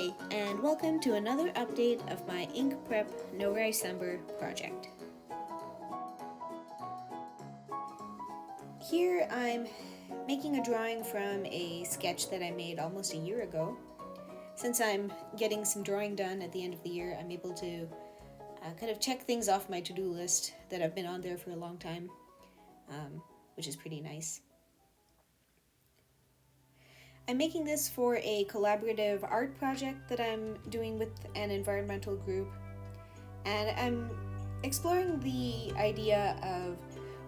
Hi, and welcome to another update of my InkPrepNoWriCember project. Here I'm making a drawing from a sketch that I made almost a year ago. Since I'm getting some drawing done at the end of the year, I'm able to kind of check things off my to-do list that have been on there for a long time, which is pretty nice. I'm making this for a collaborative art project that I'm doing with an environmental group, and I'm exploring the idea of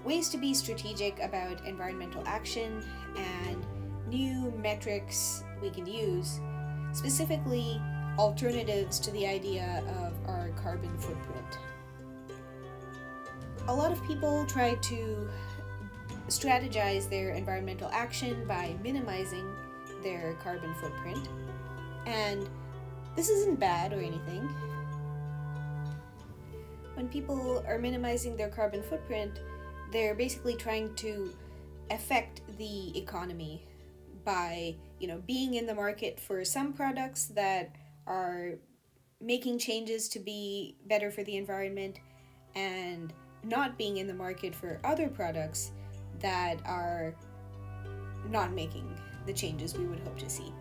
ways to be strategic about environmental action and new metrics we can use, specifically alternatives to the idea of our carbon footprint. A lot of people try to strategize their environmental action by minimizing their carbon footprint, and this isn't bad or anything. When people are minimizing their carbon footprint, they're basically trying to affect the economy by, being in the market for some products that are making changes to be better for the environment and not being in the market for other products that are not making the changes we would hope to see.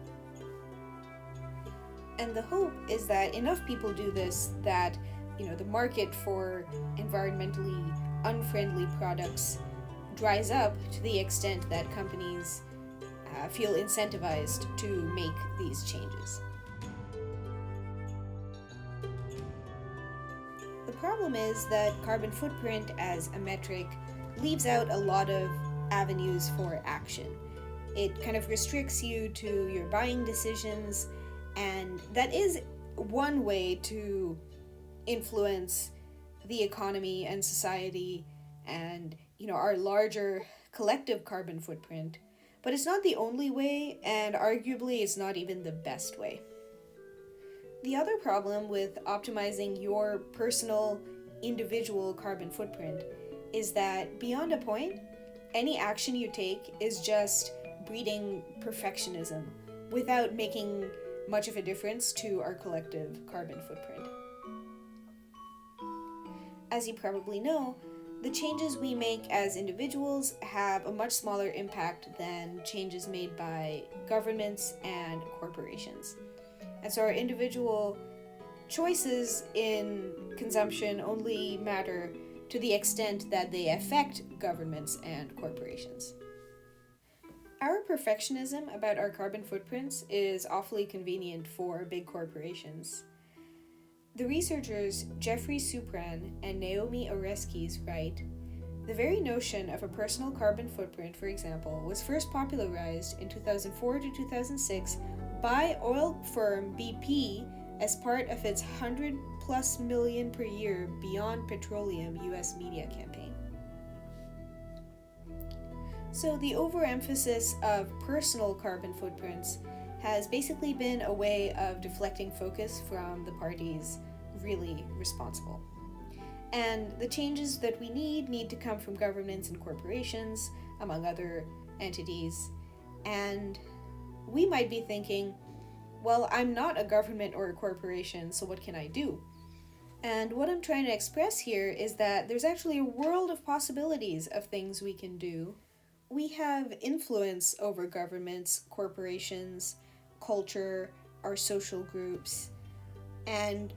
And the hope is that enough people do this that, the market for environmentally unfriendly products dries up to the extent that companies feel incentivized to make these changes. The problem is that carbon footprint as a metric leaves out a lot of avenues for action. It kind of restricts you to your buying decisions, and that is one way to influence the economy and society and, our larger collective carbon footprint. But it's not the only way, and arguably it's not even the best way. The other problem with optimizing your personal, individual carbon footprint is that beyond a point, any action you take is just breeding perfectionism without making much of a difference to our collective carbon footprint. As you probably know, the changes we make as individuals have a much smaller impact than changes made by governments and corporations. And so our individual choices in consumption only matter to the extent that they affect governments and corporations. Our perfectionism about our carbon footprints is awfully convenient for big corporations. The researchers Jeffrey Supran and Naomi Oreskes write, "The very notion of a personal carbon footprint, for example, was first popularized in 2004 to 2006 by oil firm BP as part of its $100+ million per year Beyond Petroleum US media campaign." So the overemphasis of personal carbon footprints has basically been a way of deflecting focus from the parties really responsible. And the changes that we need to come from governments and corporations, among other entities. And we might be thinking, well, I'm not a government or a corporation, so what can I do? And what I'm trying to express here is that there's actually a world of possibilities of things we can do. We have influence over governments, corporations, culture, our social groups, and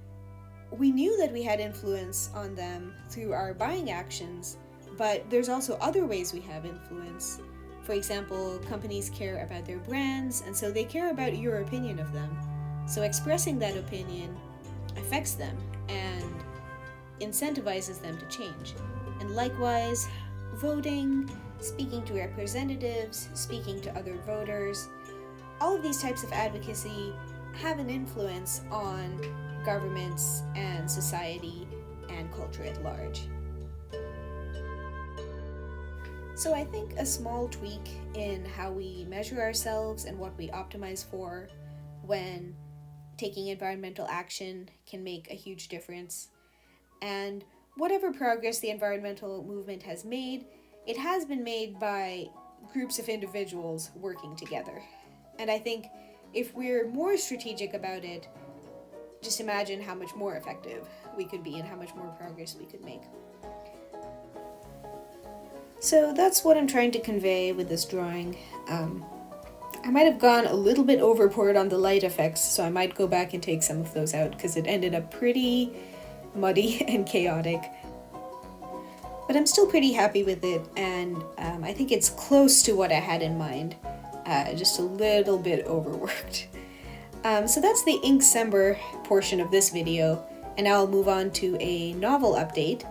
we knew that we had influence on them through our buying actions, but there's also other ways we have influence. For example, companies care about their brands, and so they care about your opinion of them. So expressing that opinion affects them and incentivizes them to change. And likewise, voting, speaking to representatives, speaking to other voters, all of these types of advocacy have an influence on governments and society and culture at large. So I think a small tweak in how we measure ourselves and what we optimize for when taking environmental action can make a huge difference. And whatever progress the environmental movement has made, it has been made by groups of individuals working together. And I think if we're more strategic about it, just imagine how much more effective we could be and how much more progress we could make. So that's what I'm trying to convey with this drawing. I might have gone a little bit overboard on the light effects, so I might go back and take some of those out because it ended up pretty muddy and chaotic. But I'm still pretty happy with it, and I think it's close to what I had in mind, just a little bit overworked. So that's the InkPrepNoWriCember portion of this video, and now I'll move on to a novel update.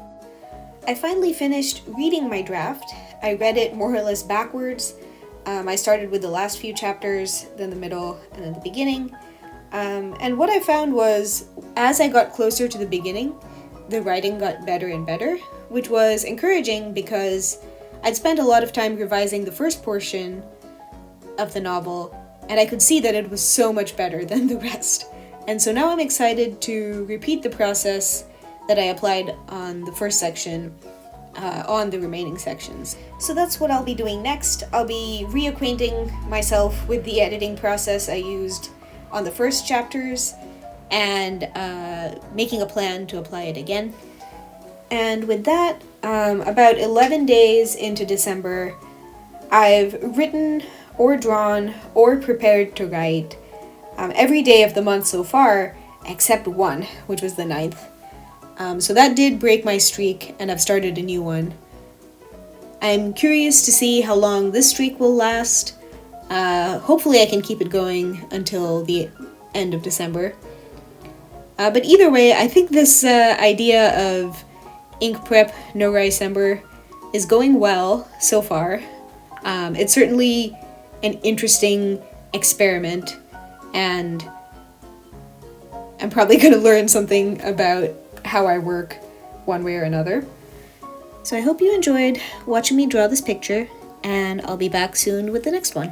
I finally finished reading my draft. I read it more or less backwards. I started with the last few chapters, then the middle, and then the beginning. And what I found was, as I got closer to the beginning, the writing got better and better, which was encouraging because I'd spent a lot of time revising the first portion of the novel, and I could see that it was so much better than the rest. And so now I'm excited to repeat the process that I applied on the first section on the remaining sections. So that's what I'll be doing next. I'll be reacquainting myself with the editing process I used on the first chapters and making a plan to apply it again. And with that, about 11 days into December, I've written or drawn or prepared to write every day of the month so far, except one, which was the 9th. So that did break my streak, and I've started a new one. I'm curious to see how long this streak will last. Hopefully I can keep it going until the end of December. But either way, I think this idea of InkPrepNoWriCember is going well so far. It's certainly an interesting experiment, and I'm probably going to learn something about how I work one way or another. So I hope you enjoyed watching me draw this picture, and I'll be back soon with the next one.